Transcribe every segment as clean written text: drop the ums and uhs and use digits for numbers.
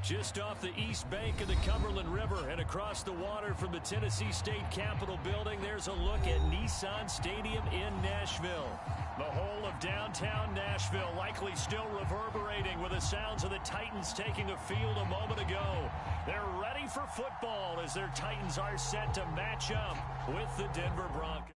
Just off the east bank of the Cumberland River and across the water from the Tennessee State Capitol building, there's a look at Nissan Stadium in Nashville. The whole of downtown Nashville likely still reverberating with the sounds of the Titans taking a field a moment ago. They're ready for football as their Titans are set to match up with the Denver Broncos.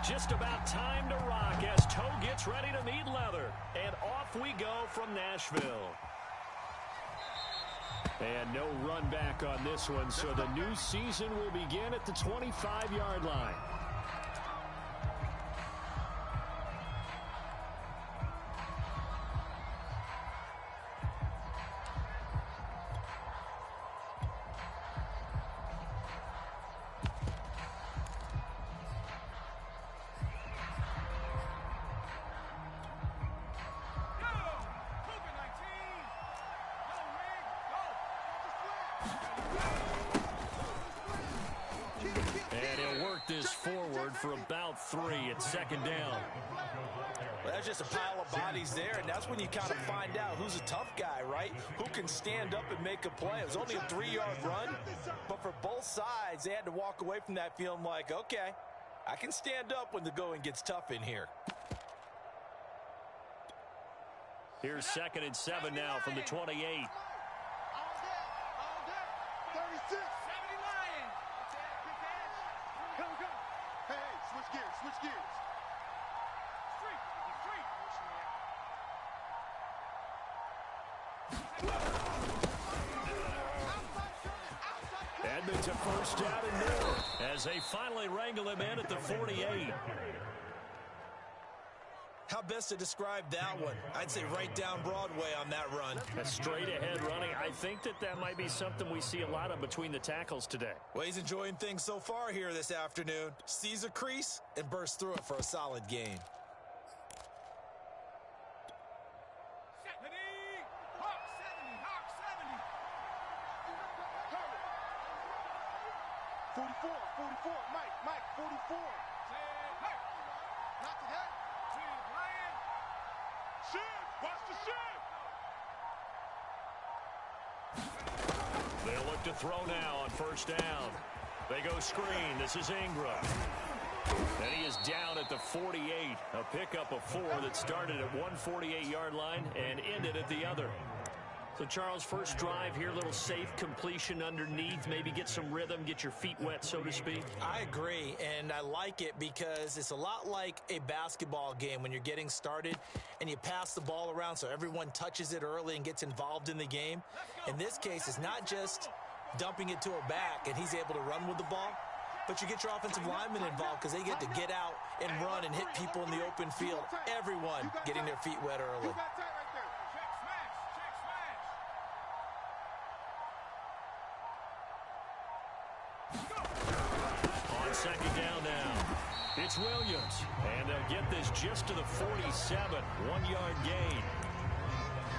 Just about time to rock as toe gets ready to meet leather. And off we go from Nashville. And no run back on this one, so the new season will begin at the 25-yard line. This forward for about 3 at second down. Well, that's just a pile of bodies there, and that's when you kind of find out who's a tough guy, right? Who can stand up and make a play. It was only a 3-yard run, but for both sides, they had to walk away from that feeling like, okay, I can stand up when the going gets tough in here. Here's 2nd and 7 now from the 28. 36. Switch gears. Edmonds a first down and more as they finally wrangle him in at the 48. How best to describe that one? I'd say right down Broadway on that run. A straight-ahead running. I think that might be something we see a lot of between the tackles today. Well, he's enjoying things so far here this afternoon. Sees a crease and bursts through it for a solid gain. Mike, 44. Not to that. Watch the They'll look to throw now on first down. They go screen. This is Ingram. And he is down at the 48. A pickup of 4 that started at one 48-yard line and ended at the other. So, Charles, first drive here, little safe completion underneath, maybe get some rhythm, get your feet wet, so to speak. I agree, and I like it because it's a lot like a basketball game when you're getting started and you pass the ball around so everyone touches it early and gets involved in the game. In this case, it's not just dumping it to a back and he's able to run with the ball, but you get your offensive linemen involved because they get to get out and run and hit people in the open field. Everyone getting their feet wet early. On second down now, it's Williams. And they'll get this just to the 47, 1-yard gain.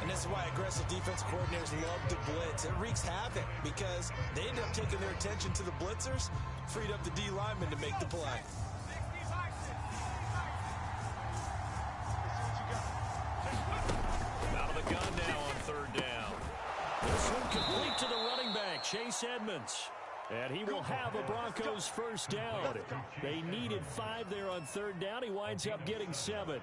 And this is why aggressive defensive coordinators love to blitz. It wreaks havoc because they end up taking their attention to the blitzers, freed up the D linemen to make the play. Out of the gun now on third down. This one complete to the running back, Chase Edmonds. And he will have a Broncos first down. They needed 5 there on third down. He winds up getting 7.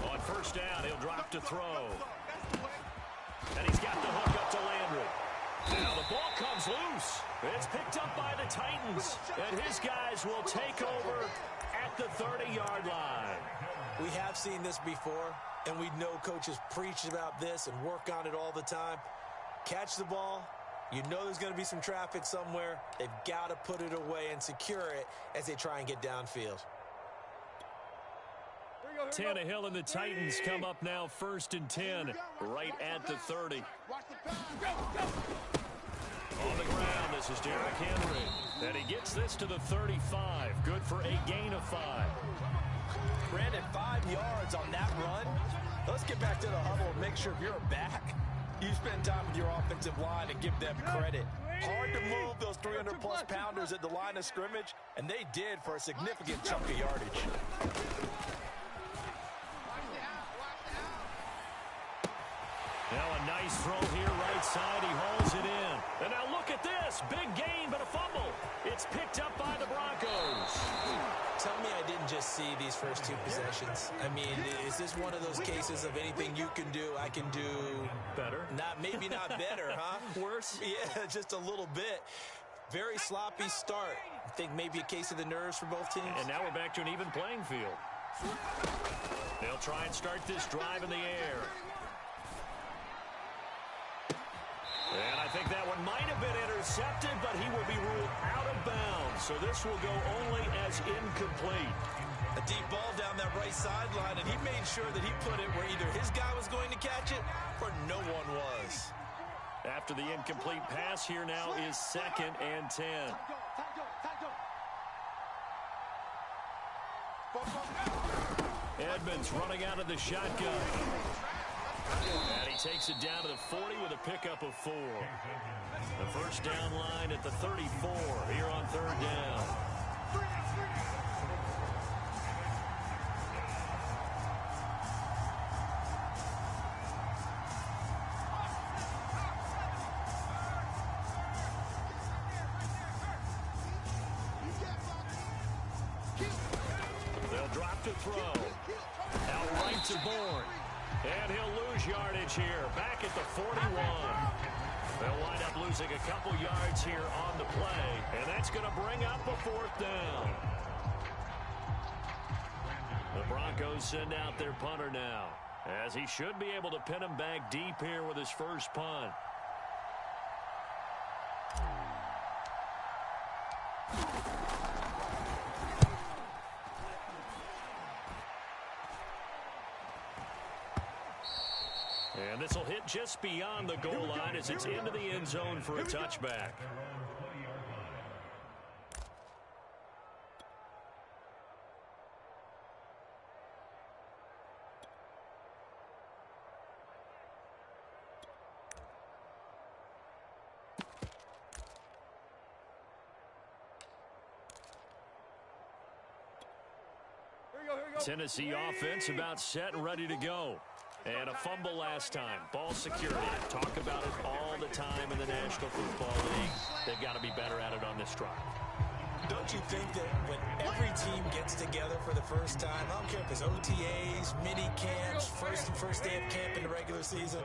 On first down, he'll drop to throw. And he's got the hook up to Landry. Now the ball comes loose. It's picked up by the Titans. And his guys will take over at the 30-yard line. We have seen this before, and we know coaches preach about this and work on it all the time. Catch the ball. You know there's going to be some traffic somewhere. They've got to put it away and secure it as they try and get downfield. 3 Tannehill and the Titans come up now 1st and 10, right at the 30. On the ground, this is Derrick Henry. And he gets this to the 35. Good for a gain of 5. Brandon, 5 yards on that run. Let's get back to the huddle and make sure if you're back, you spend time with your offensive line and give them credit. Hard to move those 300-plus pounders at the line of scrimmage, and they did for a significant chunk of yardage. Now a nice throw here, right side. He hauls it in. And now look at this. Big gain, but a fumble. It's picked up by the Broncos. Tell me I didn't just see these first 2 possessions. I mean, is this one of those cases of anything you can do, I can do better? Maybe not better, huh? Worse? Yeah, just a little bit. Very sloppy start. I think maybe a case of the nerves for both teams. And now we're back to an even playing field. They'll try and start this drive in the air. And I think that one might have been intercepted, but he will be ruled out of bounds. So this will go only as incomplete. A deep ball down that right sideline, and he made sure that he put it where either his guy was going to catch it or no one was. After the incomplete pass, here now is 2nd and 10. Edmonds running out of the shotgun. And he takes it down to the 40 with a pickup of 4. The first down line at the 34 here on 3rd down. They'll drop to throw. Out right to Bourne. And he'll lose yardage here, back at the 41. They'll wind up losing a couple yards here on the play, and that's going to bring up a 4th down. The Broncos send out their punter now, as he should be able to pin him back deep here with his first punt. And this will hit just beyond the goal line as it's into the end zone for a touchback. Tennessee offense about set and ready to go. And a fumble last time. Ball security. Talk about it all the time in the National Football League. They've got to be better at it on this drive. Don't you think that when every team gets together for the first time, I don't care if it's OTAs, mini camps, first day of camp in the regular season,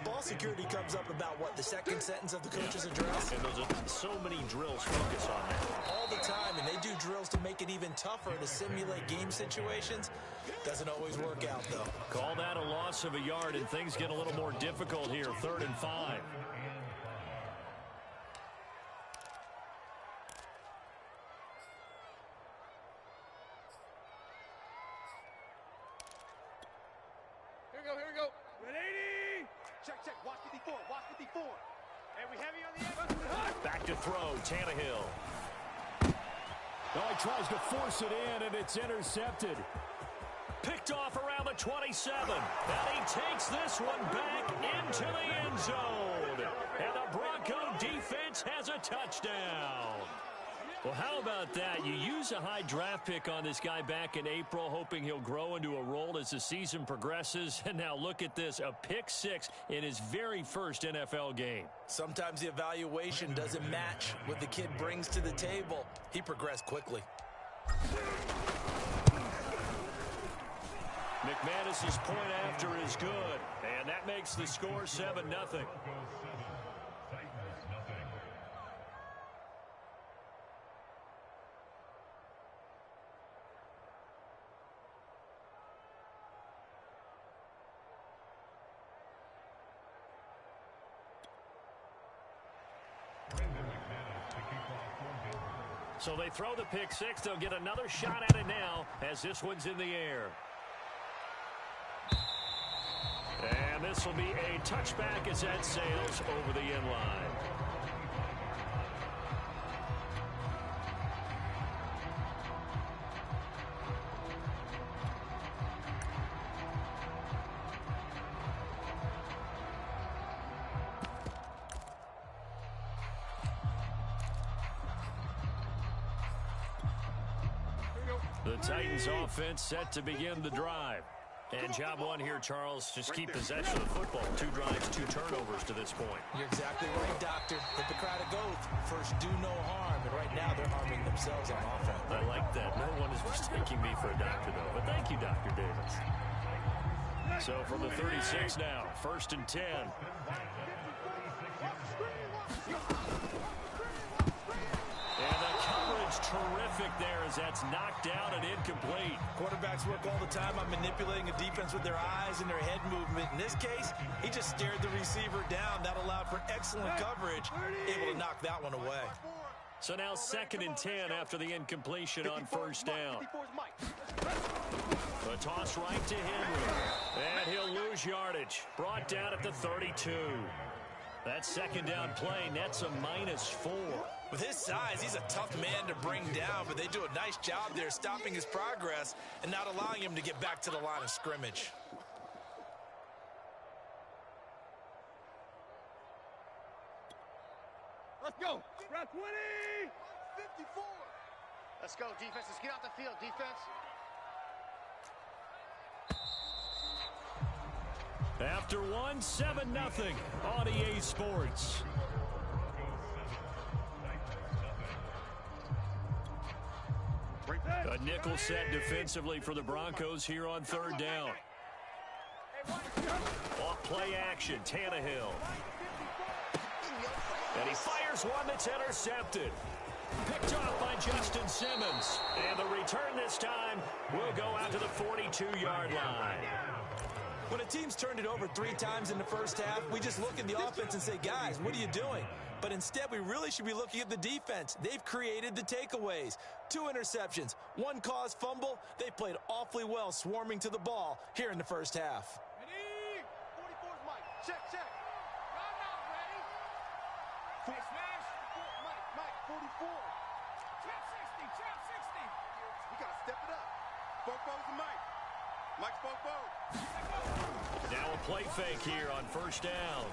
ball security comes up about, what, the second sentence of the coach's address? And those are so many drills focus on that. All the time, and they do drills to make it even tougher to simulate game situations. Doesn't always work out, though. Call that a loss of a yard, and things get a little more difficult here, 3rd and 5. Here we go. Ready? Check. Watch 54. And we heavy on the end. Back to throw, Tannehill. He tries to force it in, and it's intercepted. Picked off around the 27. And he takes this one back into the end zone. And the Bronco defense has a touchdown. Well, how about that? You use a high draft pick on this guy back in April, hoping he'll grow into a role as the season progresses. And now look at this, a pick 6 in his very first NFL game. Sometimes the evaluation doesn't match what the kid brings to the table. He progressed quickly. McManus's point after is good. And that makes the score 7-0. So they throw the pick 6. They'll get another shot at it now as this one's in the air. And this will be a touchback as that sails over the end line. The Titans offense set to begin the drive. And job one here, Charles, just keep possession of the football. 2 drives, 2 turnovers to this point. You're exactly right, Doctor. Hippocratic oath. First, do no harm. And right now, they're harming themselves on offense. I like that. No one is mistaking me for a doctor, though. But thank you, Dr. Davis. So from the 36 now, 1st and 10. And the coverage terrific there as that's knocked out and incomplete. Quarterbacks work all the time on manipulating a defense with their eyes and their head movement. In this case, he just stared the receiver down. That allowed for excellent coverage, able to knock that one away. So now 2nd and 10 after the incompletion on 1st down. A toss right to Henry. And he'll lose yardage. Brought down at the 32. That 2nd down play nets a -4. With his size, he's a tough man to bring down, but they do a nice job there stopping his progress and not allowing him to get back to the line of scrimmage. Let's go. Round 20. 54. Let's go, defense. Let's get out the field, defense. After one, 7-0 on EA Sports. A nickel set defensively for the Broncos here on 3rd down. Off play action, Tannehill. And he fires one that's intercepted. Picked off by Justin Simmons. And the return this time will go out to the 42-yard line. When a team's turned it over 3 times in the first half, we just look at the offense and say, guys, what are you doing? But instead, we really should be looking at the defense. They've created the takeaways. 2 interceptions, 1 caused fumble. They played awfully well swarming to the ball here in the first half. Ready? 44's Mike. Check, check. Run out, ready? Face smash. Mike, 44. Trap 60, trap 60. We got to step it up. Bobo's and Mike. Mike's Bobo. Now a play fake here on 1st down.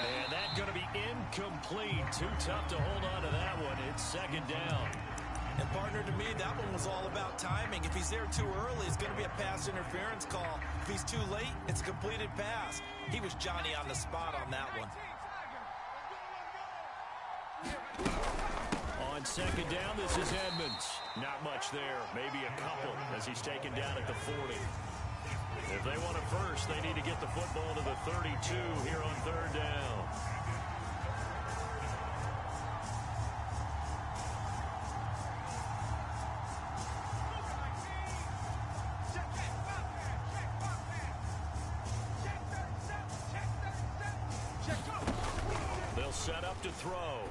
And that's going to be incomplete. Too tough to hold on to that one. It's 2nd down. And partner, to me, that one was all about timing. If he's there too early, it's going to be a pass interference call. If he's too late, it's a completed pass. He was Johnny on the spot on that one. On 2nd down, this is Edmonds. Not much there. Maybe a couple as he's taken down at the 40. If they want it first, they need to get the football to the 32 here on 3rd down. They'll set up to throw.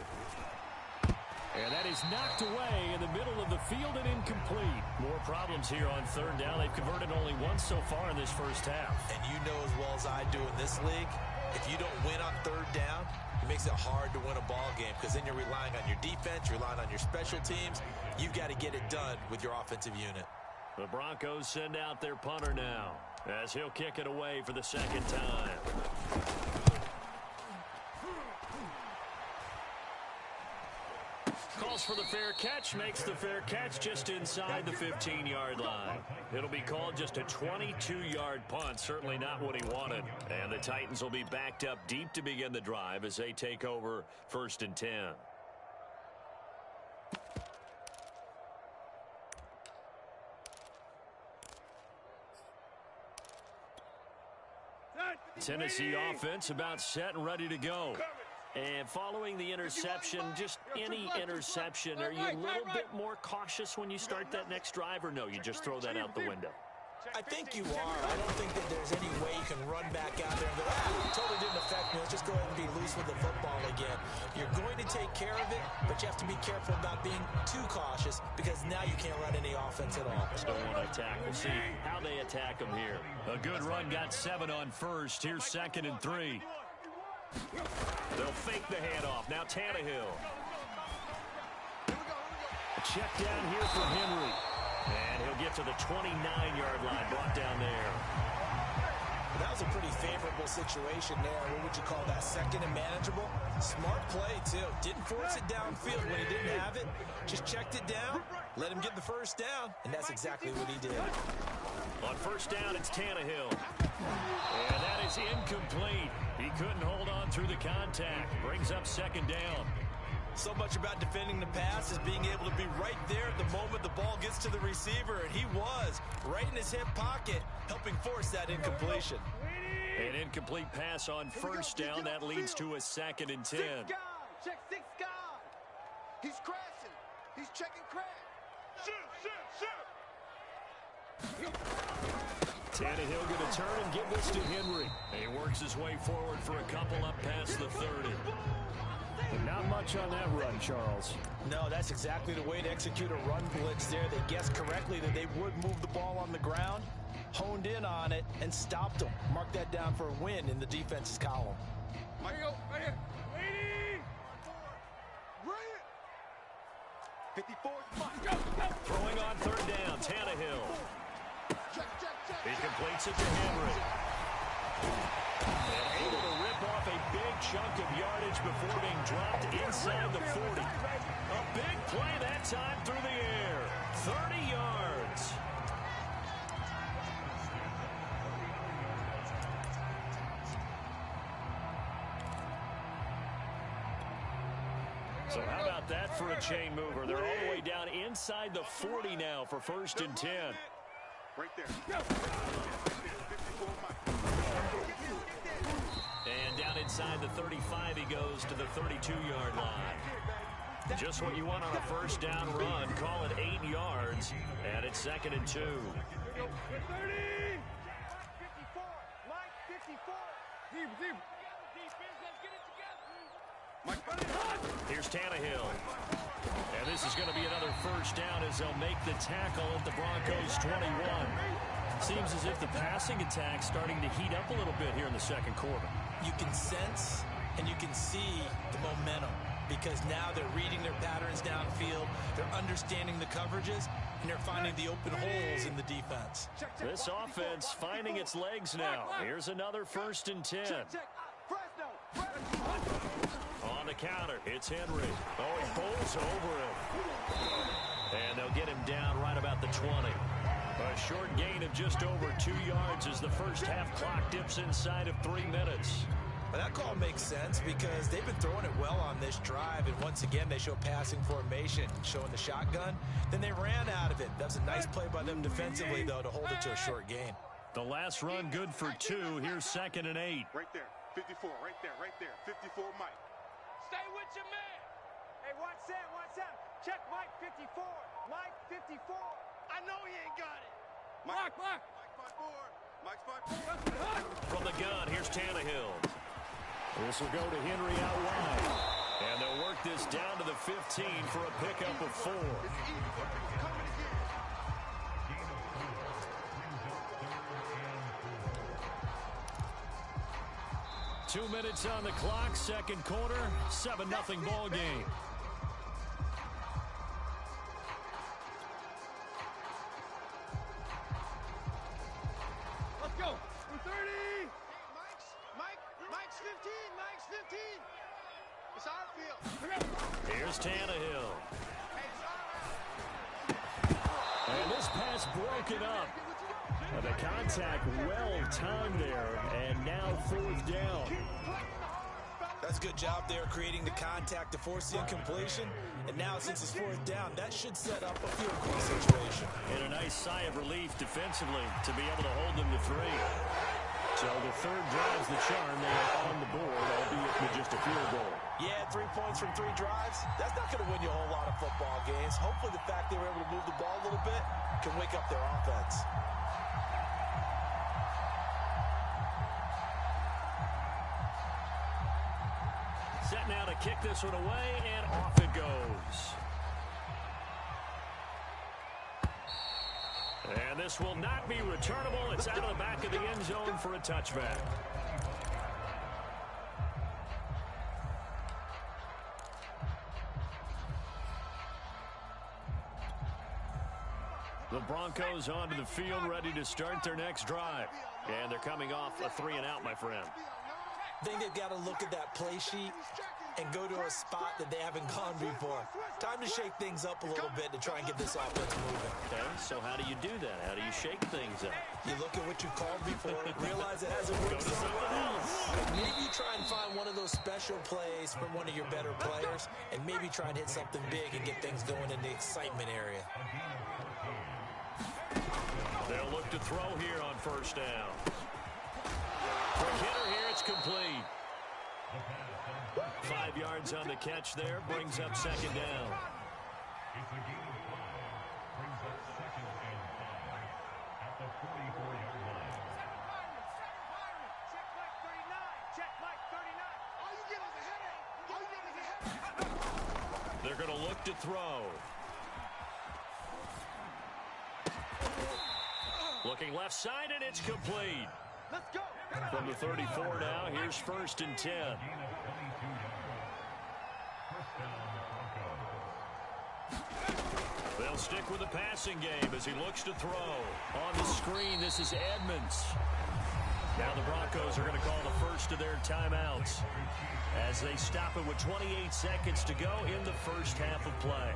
And that is knocked away in the middle of the field and incomplete. More problems here on 3rd down. They've converted only once so far in this first half. And you know as well as I do in this league, if you don't win on 3rd down, it makes it hard to win a ball game because then you're relying on your defense, you're relying on your special teams. You've got to get it done with your offensive unit. The Broncos send out their punter now as he'll kick it away for the 2nd time. Calls for the fair catch, makes the fair catch just inside the 15-yard line. It'll be called just a 22-yard punt, certainly not what he wanted. And the Titans will be backed up deep to begin the drive as they take over 1st and 10. Tennessee offense about set and ready to go. And following the interception, just any interception, are you a little bit more cautious when you start that next drive, or no, you just throw that out the window? I think you are. I don't think that there's any way you can run back out there and go, totally didn't affect me. Let's just go ahead and be loose with the football again. You're going to take care of it, but you have to be careful about being too cautious because now you can't run any offense at all. Still want to attack. We'll see how they attack them here. A good run got 7 on first. Here's 2nd and 3. They'll fake the handoff. Now Tannehill. Check down here for Henry. And he'll get to the 29-yard line, brought down there. That was a pretty favorable situation there. What would you call that? 2nd and manageable? Smart play, too. Didn't force it downfield when he didn't have it. Just checked it down, let him get the first down, and that's exactly what he did. On first down, it's Tannehill. And that is incomplete. He couldn't hold on through the contact. Brings up 2nd down. So much about defending the pass is being able to be right there at the moment the ball gets to the receiver, and he was right in his hip pocket, helping force that incompletion. An incomplete pass on first down. That leads to a 2nd and 10. 6 guard. Check 6 guard. He's crashing. He's checking crash. Shoot. Tannehill going to turn and give this to Henry. He works his way forward for a couple up past the 30. Not much on that run, Charles. No, that's exactly the way to execute a run blitz there. They guessed correctly that they would move the ball on the ground, honed in on it, and stopped them. Mark that down for a win in the defense's column. Right here. 54. Throwing on 3rd down, Tannehill. He completes it to Henry. And able to rip off a big chunk of yardage before being dropped inside the 40. A big play that time through the air. 30 yards. So how about that for a chain mover? They're all the way down inside the 40 now for 1st and 10. Right there. And down inside the 35, he goes to the 32-yard line. Just what you want on a first down run. Call it 8 yards, and it's 2nd and 2. 30. 54. Mike, 54. Deep. Here's Tannehill. And this is going to be another first down as they'll make the tackle at the Broncos' 21. Seems as if the passing attack's starting to heat up a little bit here in the 2nd quarter. You can sense and you can see the momentum because now they're reading their patterns downfield, they're understanding the coverages, and they're finding the open holes in the defense. This offense finding its legs now. Here's another 1st and 10. On the counter, it's Henry. Oh, he bowls over him. And they'll get him down right about the 20. A short gain of just over 2 yards as the first half clock dips inside of 3 minutes. But that call makes sense because they've been throwing it well on this drive, and once again they show passing formation, showing the shotgun. Then they ran out of it. That was a nice play by them defensively, though, to hold it to a short gain. The last run good for 2. Here's 2nd and 8. Right there. 54. Right there. 54, Mike. Stay with your man. Hey, watch Sam. Check Mike 54. Mike 54. I know he ain't got it. Mike 54. From the gun, here's Tannehill. This will go to Henry out wide. And they'll work this down to the 15 for a pickup of 4. 2 minutes on the clock, 2nd quarter, 7-0 ball game. Let's go. 30. Mike's 15. It's our field. Here's Tannehill. And this pass broken up. The contact well timed there, and now 4th down. That's a good job there creating the contact to force the incompletion. And now since it's 4th down, that should set up a field goal situation. And a nice sigh of relief defensively to be able to hold them to 3. So the third drives the charm. They are on the board, albeit with just a field goal. Yeah, 3 points from 3 drives. That's not going to win you a whole lot of football games. Hopefully the fact they were able to move the ball a little bit can wake up their offense. Set now to kick this one away, and off it goes. And this will not be returnable. It's out of the back of the end zone for a touchback. The Broncos onto the field, ready to start their next drive. And they're coming off a 3-and-out, my friend. I think they've got to look at that play sheet and go to a spot that they haven't gone before. Time to shake things up a little bit to try and get this offense moving. Okay, so how do you do that? How do you shake things up? You look at what you called before, realize it hasn't worked somewhere else. Maybe you try and find one of those special plays from one of your better players, and maybe try and hit something big and get things going in the excitement area. They'll look to throw here on first down. Quick hitter here, it's complete. 5 yards on the catch there, brings up second down. They're going to look to throw. Looking left side, and it's complete. Let's go. From the 34 now, here's 1st and 10. They'll stick with the passing game as he looks to throw. On the screen, this is Edmonds. Now the Broncos are going to call the first of their timeouts as they stop it with 28 seconds to go in the first half of play.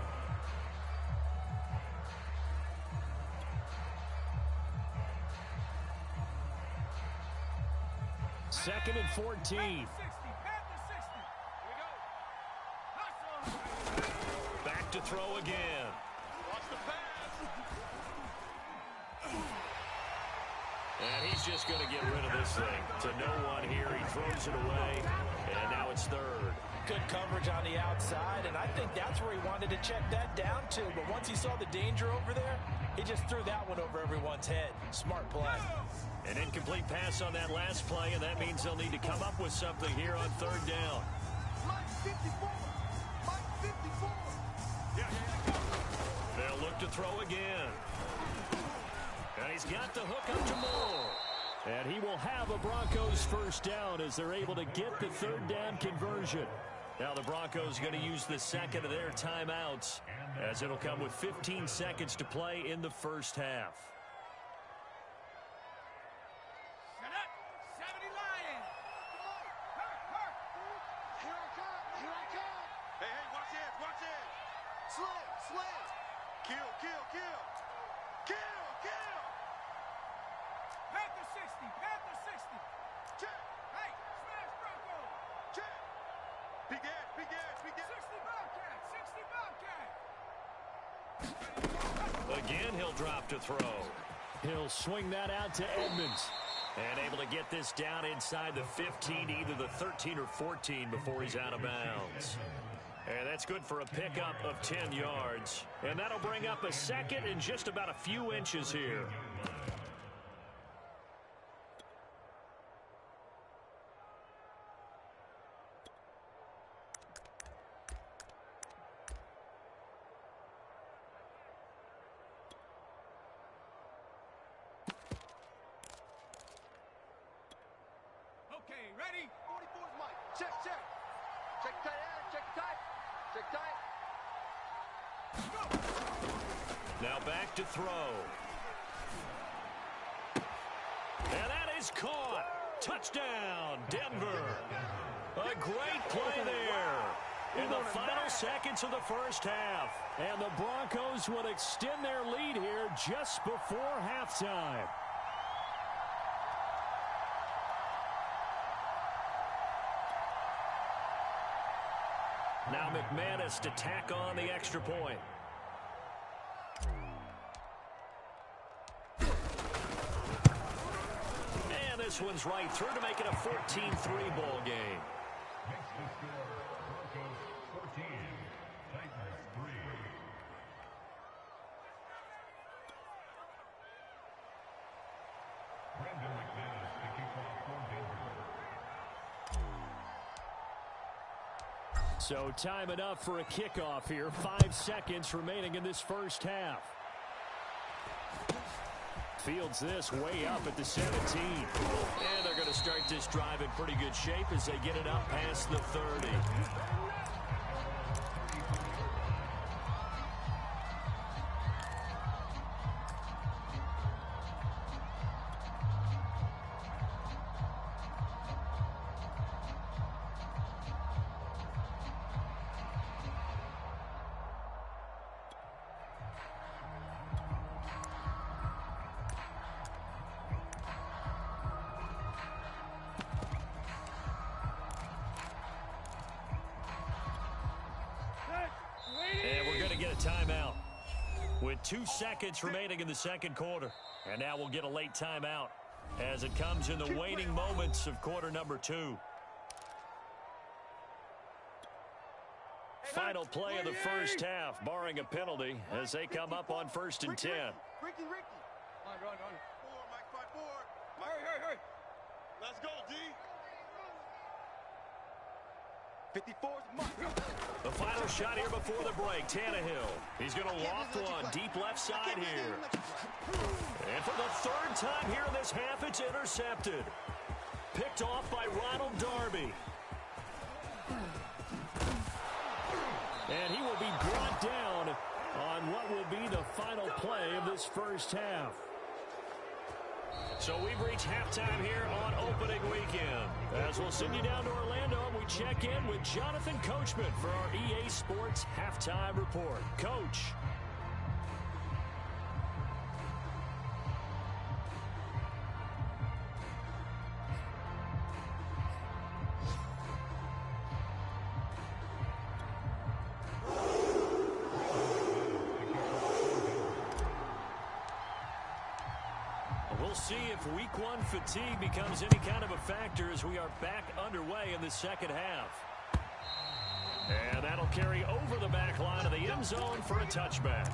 2nd and 14. Back to throw again. And he's just going to get rid of this thing to no one here. He throws it away, and now it's 3rd. Good coverage on the outside, and I think that's where he wanted to check that down to. But once he saw the danger over there, he just threw that one over everyone's head. Smart play. An incomplete pass on that last play, and that means they'll need to come up with something here on 3rd down. They'll look to throw again. And he's got the hook up to Moore. And he will have a Broncos first down as they're able to get the 3rd down conversion. Now the Broncos are going to use the second of their timeouts as it'll come with 15 seconds to play in the first half. Again, he'll drop to throw. He'll swing that out to Edmonds. And able to get this down inside the 15, either the 13 or 14 before he's out of bounds. And that's good for a pickup of 10 yards. And that'll bring up a second and just about a few inches here. Okay, ready? 44's Mike. Check, check. Check tight end. Check tight. Check tight. Go. Now back to throw. And that is caught. Touchdown, Denver. A great play there in the final seconds of the first half. And the Broncos would extend their lead here just before halftime. Now McManus to tack on the extra point. this one's right through to make it a 14-3 ball game. So time enough for a kickoff here. 5 seconds remaining in this first half. Fields this way up at the 17. And they're going to start this drive in pretty good shape as they get it up past the 30. And we're going to get a timeout with 2 seconds remaining in the second quarter. And now we'll get a late timeout as it comes in the waning moments of quarter number 2. Final play of the first half, barring a penalty, as they come up on 1st and 10. Ricky. Run. 4, Mike, 5-4. Hurry. Let's go, D. 54's Mike. The final shot here before the break, Tannehill. He's going to loft one deep left side here. And for the 3rd time here in this half, it's intercepted. Picked off by Ronald Darby. And he will be brought down on what will be the final play of this first half. So we've reached halftime here on opening weekend. As we'll send you down to Orlando, we check in with Jonathan Coachman for our EA Sports Halftime Report. Coach. We'll see if week 1 fatigue becomes any kind of a factor as we are back underway in the second half. And that'll carry over the back line of the end zone for a touchback.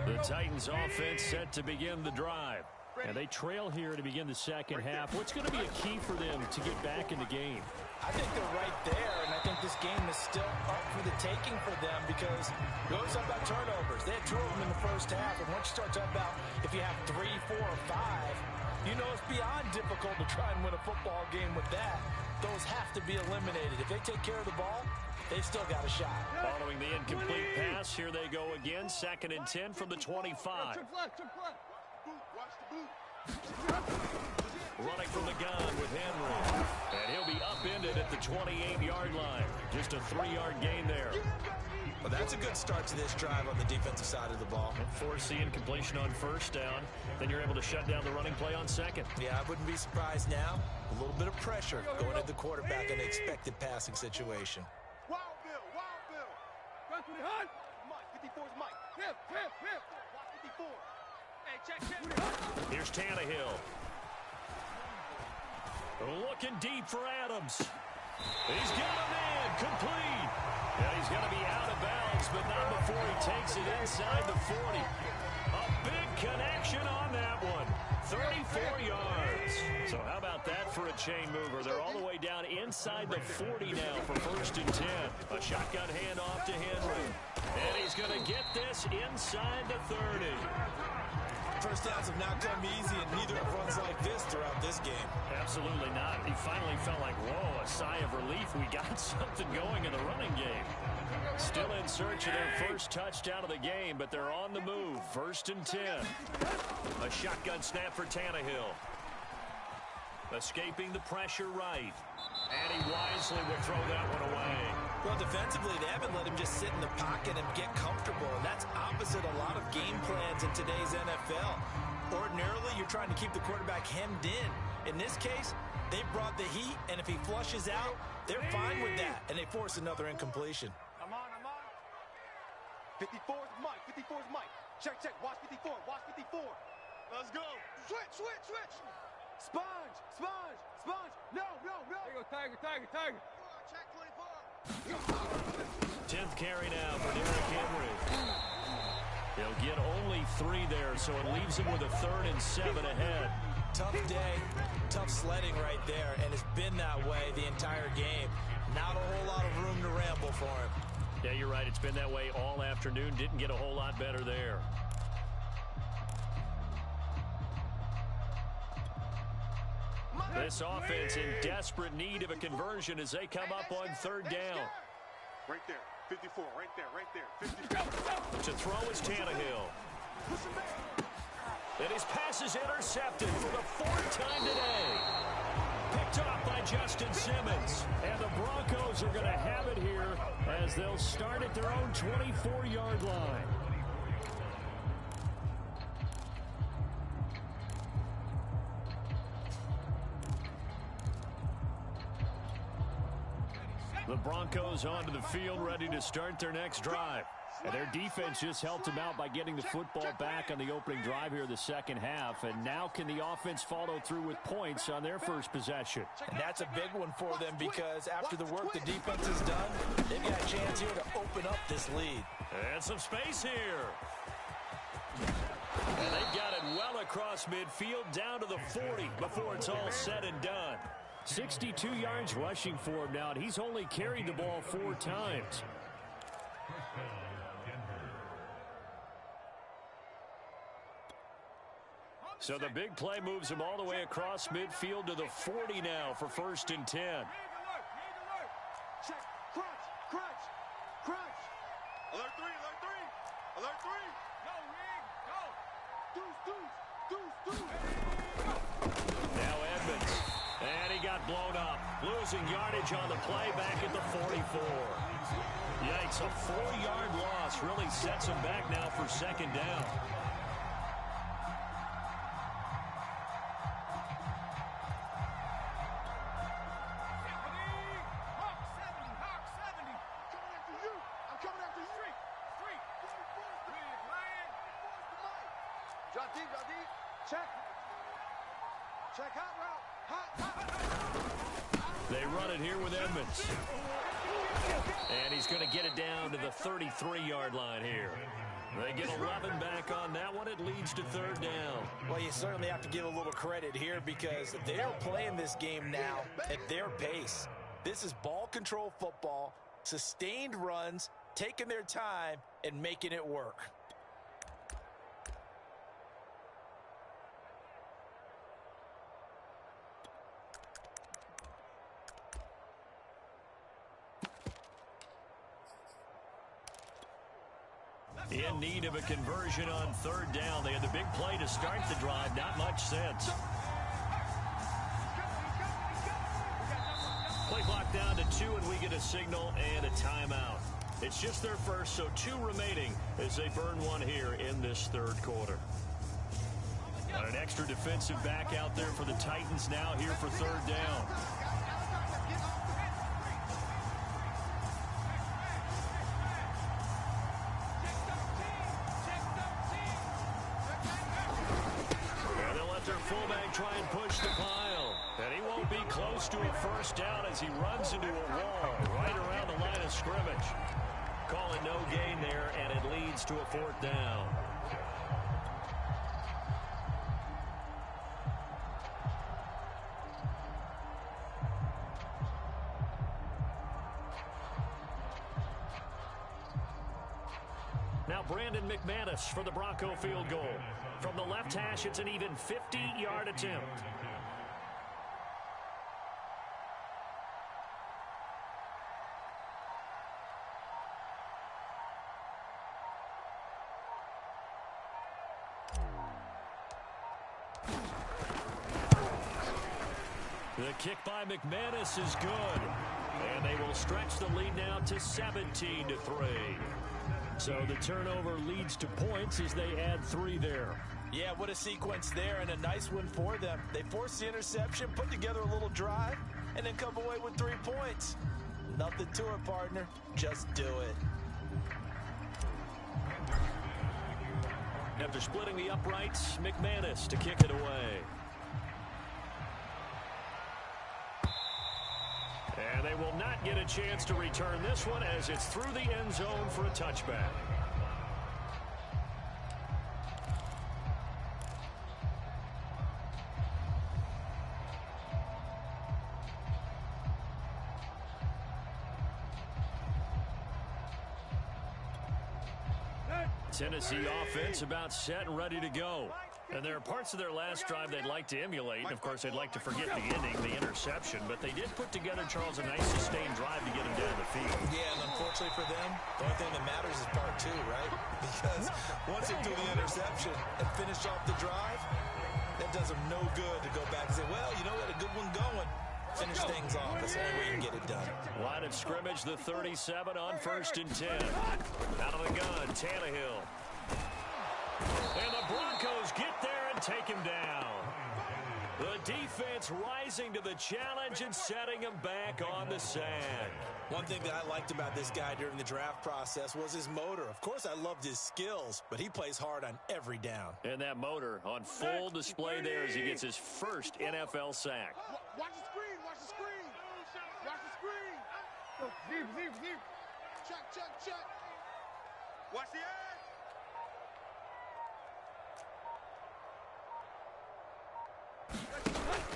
The Titans offense set to begin the drive. And they trail here to begin the second half. What's going to be a key for them to get back in the game? I think they're right there, and I think this game is still up for the taking for them because we always talk about turnovers. They had 2 of them in the first half, and once you start talking about if you have 3, 4, or 5, you know it's beyond difficult to try and win a football game with that. Those have to be eliminated. If they take care of the ball, they've still got a shot. Following the incomplete pass, here they go again. 2nd and 10 from the 25. Running from the gun with Henry. And he'll be upended at the 28-yard line. Just a 3-yard gain there. Well, that's a good start to this drive on the defensive side of the ball. Force the incompletion on 1st down. Then you're able to shut down the running play on 2nd. Yeah, I wouldn't be surprised now. A little bit of pressure going at the quarterback in an expected passing situation. Wild Bill. Run to the hunt. Mike, 54's Mike. Hip. Watch 54. Hey, check. Here's Tannehill. Looking deep for Adams. He's got a man complete. Yeah, he's going to be out of bounds, but not before he takes it inside the 40. A big connection on that one. 34 yards. So how about that for a chain mover? They're all the way down inside the 40 now for 1st and 10. A shotgun handoff to Henry. And he's going to get this inside the 30. First downs have not come easy, and neither have runs like this throughout this game. Absolutely not. He finally felt like, whoa, a sigh of relief. We got something going in the running game. Still in search of their first touchdown of the game, but they're on the move. 1st and 10. A shotgun snap for Tannehill. Escaping the pressure right. And he wisely will throw that one away. Well, defensively, they haven't let him just sit in the pocket and get comfortable, and that's opposite a lot of game plans in today's NFL. Ordinarily, you're trying to keep the quarterback hemmed in. In this case, they brought the heat, and if he flushes out, they're fine with that, and they force another incompletion. I'm on. 54's Mike. 54's Mike. Check. Watch 54. Watch 54. Let's go. Switch. Sponge. No. There you go, Tiger. Check 24. 10th carry now for Derrick Henry. He'll get only 3 there, so it leaves him with a 3rd and 7 ahead. Tough day, tough sledding right there, and it's been that way the entire game. Not a whole lot of room to ramble for him. Yeah, you're right. It's been that way all afternoon. Didn't get a whole lot better there. This offense in desperate need of a conversion as they come up on 3rd down. Right there. 54. Right there. 54. To throw is Tannehill. And his pass is intercepted for the 4th time today. Picked off by Justin Simmons. And the Broncos are going to have it here as they'll start at their own 24-yard line. The Broncos onto the field, ready to start their next drive. And their defense just helped them out by getting the football back on the opening drive here in the second half. And now can the offense follow through with points on their first possession? And that's a big one for them because after the work the defense has done, they've got a chance here to open up this lead. And some space here. And they've got it well across midfield down to the 40 before it's all said and done. 62 yards rushing for him now, and he's only carried the ball 4 times. So the big play moves him all the way across midfield to the 40 now for 1st and 10. Check. Crunch. Alert 3. Go, Rig. Go. Deuce. Now Edmonds. And he got blown up. Losing yardage on the play back at the 44. Yikes, a 4-yard loss really sets him back now for 2nd down. Check hot route. They run it here with Edmonds. And he's going to get it down to the 33-yard line here. They get 11 back on that one. It leads to 3rd down. Well, you certainly have to give a little credit here because they are playing this game now at their pace. This is ball control football, sustained runs, taking their time, and making it work. In need of a conversion on 3rd down. They had the big play to start the drive. Not much sense. Play clock down to 2, and we get a signal and a timeout. It's just their first, so 2 remaining as they burn one here in this 3rd quarter. Got an extra defensive back out there for the Titans now here for 3rd down. Fullback try and push the pile. And he won't be close to a 1st down as he runs into a wall right around the line of scrimmage. Calling no gain there, and it leads to a 4th down. Now Brandon McManus for the Bronco field goal. From the left hash, it's an even 50-yard attempt. The kick by McManus is good. And they will stretch the lead now to 17-3. So the turnover leads to points as they add 3 there. Yeah, what a sequence there, and a nice win for them. They forced the interception, put together a little drive, and then come away with 3 points. Nothing to it, partner. Just do it. After splitting the uprights, McManus to kick it away. And they will not get a chance to return this one as it's through the end zone for a touchback. Tennessee offense about set and ready to go. And there are parts of their last drive they'd like to emulate. And, of course, they'd like to forget the ending, the interception. But they did put together, Charles, a nice sustained drive to get him down the field. Yeah, and unfortunately for them, the only thing that matters is part 2, right? Because once they do the interception and finish off the drive, that does them no good to go back and say, well, you know, we had a good one going. Finish things off. That's the only way you can get it done. Line of scrimmage, the 37 on 1st and 10. Out of the gun, Tannehill. And the Broncos get there and take him down. The defense rising to the challenge and setting him back on the sand. One thing that I liked about this guy during the draft process was his motor. Of course, I loved his skills, but he plays hard on every down. And that motor on full display there as he gets his first NFL sack. Watch the screen. Watch the screen. Watch the screen. Zip. Check. Watch the edge.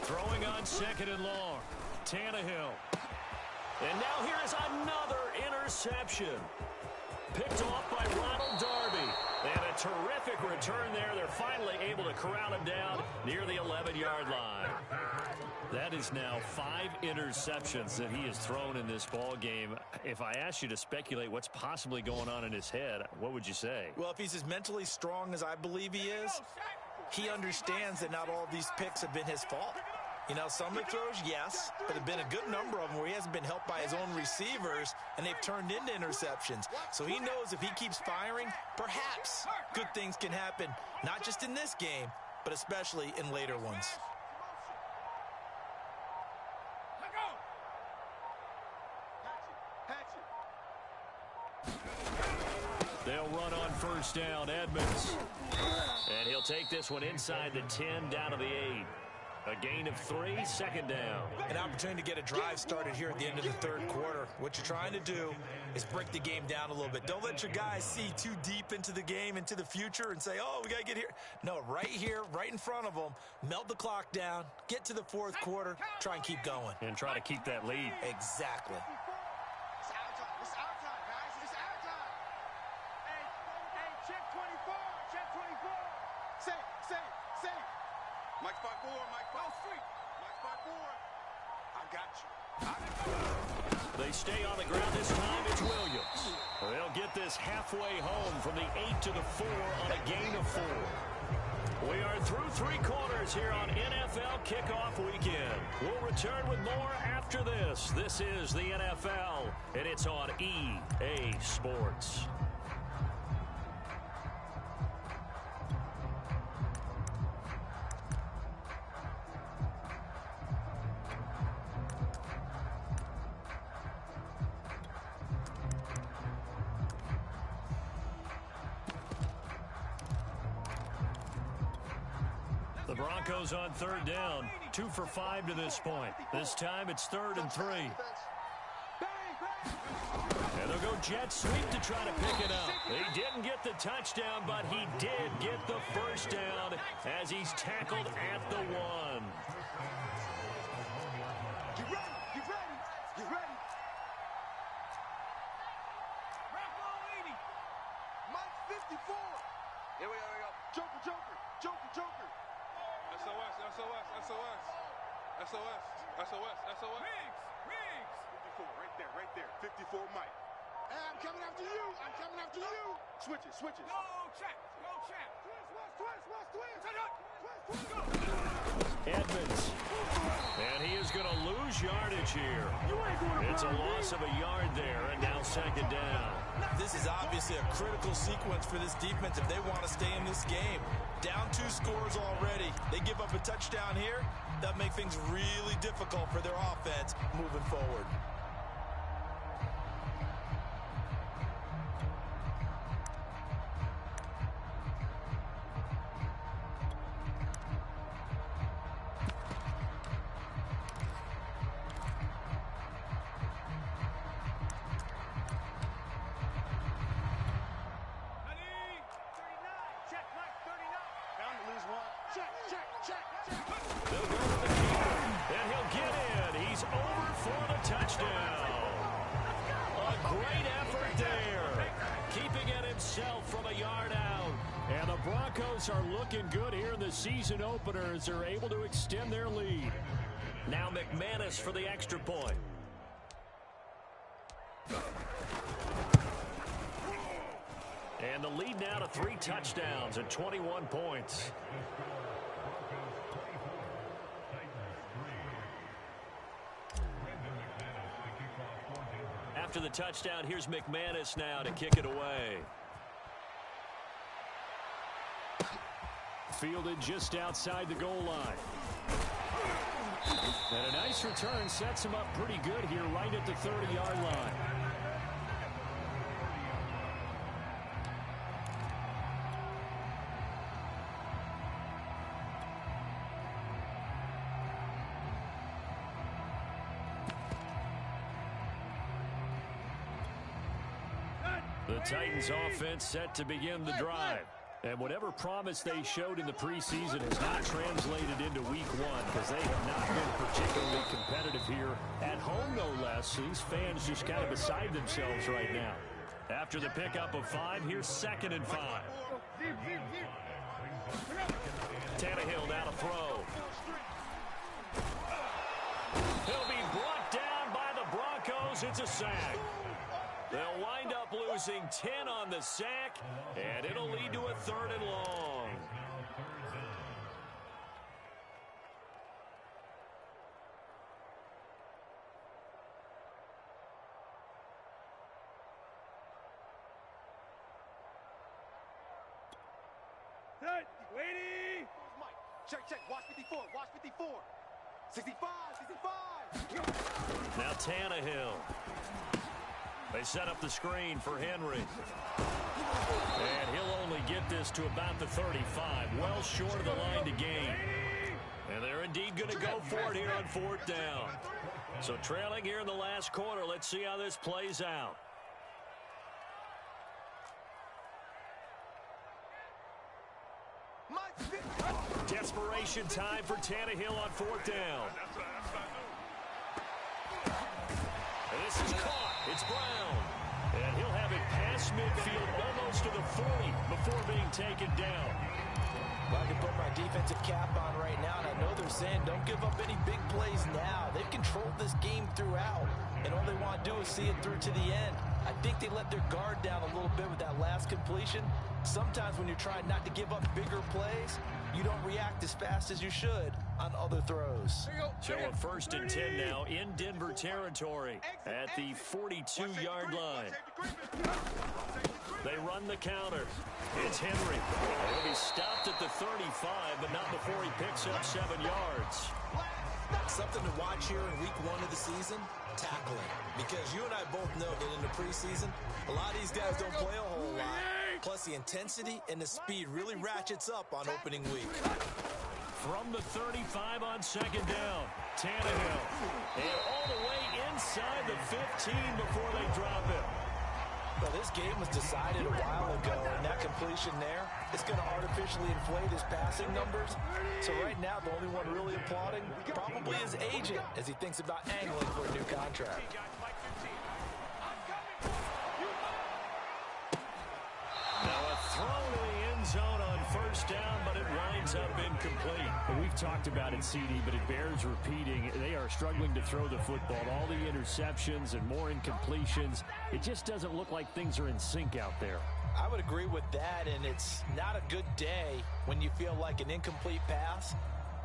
Throwing on 2nd and long. Tannehill. And now here is another interception. Picked off by Ronald Darby. And a terrific return there. They're finally able to corral him down near the 11-yard line. That is now 5 interceptions that he has thrown in this ball game. If I asked you to speculate what's possibly going on in his head, what would you say? Well, if he's as mentally strong as I believe he is, he understands that not all of these picks have been his fault. You know, some of the throws, yes, but there have been a good number of them where he hasn't been helped by his own receivers, and they've turned into interceptions. So he knows if he keeps firing, perhaps good things can happen, not just in this game, but especially in later ones. They'll run on 1st down, Edmonds. And he'll take this one inside the 10 down to the 8. A gain of 3, 2nd down. An opportunity to get a drive started here at the end of the 3rd quarter. What you're trying to do is break the game down a little bit. Don't let your guys see too deep into the game, into the future, and say, oh, we got to get here. No, right here, right in front of them, melt the clock down, get to the 4th quarter, try and keep going. And try to keep that lead. Exactly. It's our time, guys. It's our time. Hey, check 24. Check 24. Say. Mike spot 4. Mike spot 4. I got you. They stay on the ground this time. It's Williams. They'll get this halfway home from the 8 to the 4 on a gain of 4. We are through 3 quarters here on NFL Kickoff Weekend. We'll return with more after this. This is the NFL, and it's on EA Sports. The Broncos on 3rd down, 2 for 5 to this point. This time it's 3rd and 3. And they'll go jet sweep to try to pick it up. He didn't get the touchdown, but he did get the 1st down as he's tackled at the 1. Get ready. Mike 54. Here we go. Joker. SOS. Riggs. Right there. 54 Mike. Hey, I'm coming after you. Switches. Go check. Twist. Edmonds. And he is going to lose lose yardage here. It's a loss of a yard there, and now second down. This is obviously a critical sequence for this defense if they want to stay in this game. Down 2 scores already. They give up a touchdown here. That'll make things really difficult for their offense moving forward. They'll go to the keeper, and he'll get in. He's over for the touchdown. A great effort there, keeping it himself from a yard out. And the Broncos are looking good here in the season opener as they're able to extend their lead. Now McManus for the extra point. And the lead now to 3 touchdowns and 21 points. After the touchdown, here's McManus now to kick it away. Fielded just outside the goal line. And a nice return sets him up pretty good here right at the 30-yard line. The Titans offense set to begin the drive. And whatever promise they showed in the preseason has not translated into week 1 because they have not been particularly competitive here at home, no less. These fans just kind of beside themselves right now. After the pickup of 5, here's 2nd and 5. Tannehill now to throw. He'll be brought down by the Broncos. It's a sack. They'll wind up losing 10 on the sack, and it'll lead to a 3rd and long. Waiting. Check. Watch 54. Watch 54. 65. 65. Now Tannehill. They set up the screen for Henry. And he'll only get this to about the 35, well short of the line to gain. And they're indeed going to go for it here on 4th down. So trailing here in the last quarter, let's see how this plays out. Desperation time for Tannehill on 4th down. And this is caught. It's Brown. And he'll have it past midfield almost to the 40 before being taken down. Well, I can put my defensive cap on right now, and I know they're saying don't give up any big plays now. They've controlled this game throughout, and all they want to do is see it through to the end. I think they let their guard down a little bit with that last completion. Sometimes when you're trying not to give up bigger plays, you don't react as fast as you should on other throws. So a 1st and 10 now in Denver territory at the 42-yard line. They run the counter. It's Henry. He'll be stopped at the 35, but not before he picks up 7 yards. Something to watch here in week 1 of the season, tackling. Because you and I both know that in the preseason, a lot of these guys don't play a whole lot. Plus, the intensity and the speed really ratchets up on opening week. From the 35 on 2nd down, Tannehill. And all the way inside the 15 before they drop it. Well, this game was decided a while ago, and that completion there is going to artificially inflate his passing numbers. So right now, the only one really applauding probably his agent as he thinks about angling for a new contract. Now a throw to the end zone on 1st down, but it winds up incomplete. And we've talked about it, CD, but it bears repeating. They are struggling to throw the football. All the interceptions and more incompletions. It just doesn't look like things are in sync out there. I would agree with that, and it's not a good day when you feel like an incomplete pass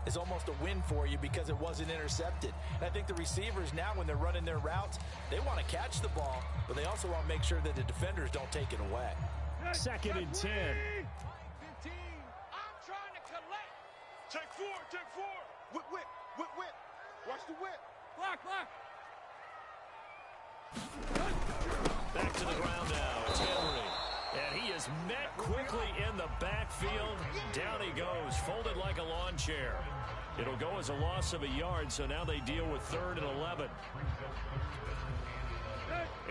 is almost a win for you because it wasn't intercepted. And I think the receivers now, when they're running their routes, they want to catch the ball, but they also want to make sure that the defenders don't take it away. 2nd and 10. 15. I'm trying to collect. Check four. Whip. Watch the whip. Block. Back to the ground now. It's Henry. And he is met quickly in the backfield. Down he goes, folded like a lawn chair. It'll go as a loss of a yard, so now they deal with 3rd and 11.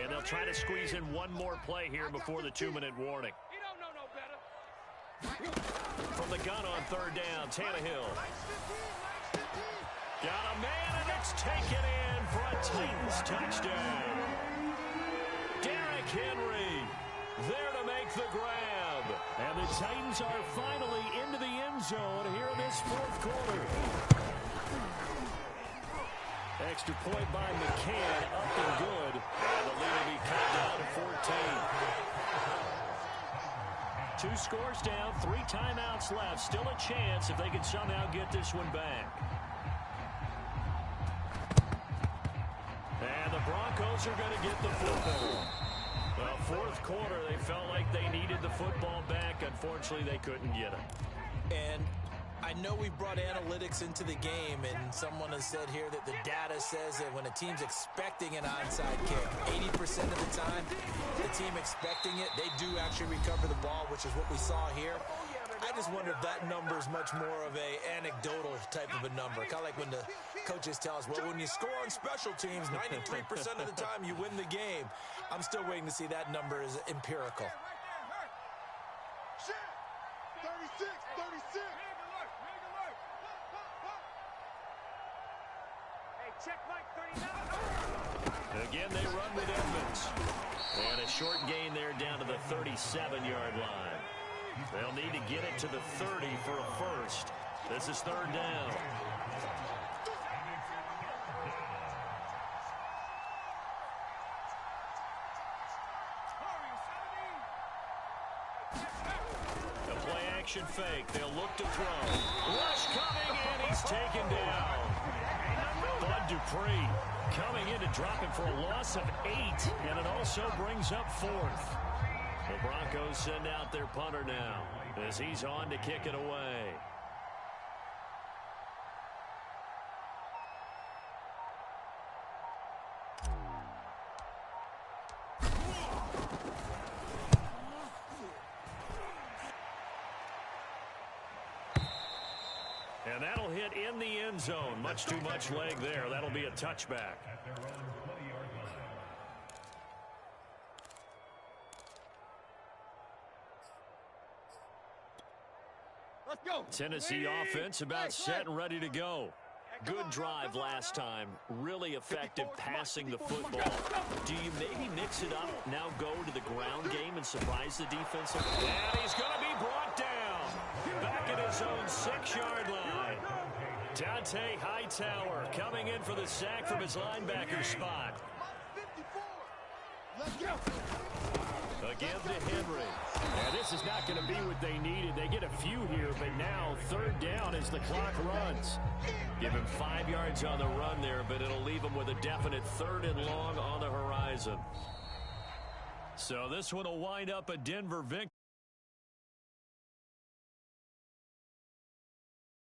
And they'll try to squeeze in one more play here before the 2-minute warning. You don't know no better. From the gun on 3rd down, Tannehill. Got a man, and it's taken in for a Titans touchdown. Derrick Henry there to make the grab. And the Titans are finally into the end zone here in this 4th quarter. Extra point by McCann, up and good. And the lead will be cut down to 14. 2 scores down, 3 timeouts left. Still a chance if they can somehow get this one back. And the Broncos are going to get the football. Well, 4th quarter, they felt like they needed the football back. Unfortunately, they couldn't get it. And I know we brought analytics into the game, and someone has said here that the data says that when a team's expecting an onside kick, 80% of the time, the team expecting it, they do actually recover the ball, which is what we saw here. I just wonder if that number is much more of a anecdotal type of a number. Kind of like when the coaches tell us, well, when you score on special teams, 93% of the time you win the game. I'm still waiting to see that number is empirical. 36. Hey, check Mike 39. Again, they run with Edmonds. And a short gain there down to the 37-yard line. They'll need to get it to the 30 for a first. This is 3rd down. The play action fake. They'll look to throw. Rush coming in. He's taken down. Bud Dupree coming in to drop him for a loss of 8. And it also brings up 4th. The Broncos send out their punter now as he's on to kick it away. And that'll hit in the end zone. Much too much leg there. That'll be a touchback. Let's go. Tennessee offense about set and ready to go. Good drive last time. Really effective passing the football. Do you maybe mix it up, now go to the ground game and surprise the defensive? And he's going to be brought down. Back at his own 6-yard line. Dante Hightower coming in for the sack from his linebacker spot. Let's go. Again to Henry. And this is not going to be what they needed. They get a few here, but now 3rd down as the clock runs. Give him 5 yards on the run there, but it'll leave him with a definite 3rd and long on the horizon. So this one will wind up a Denver victory.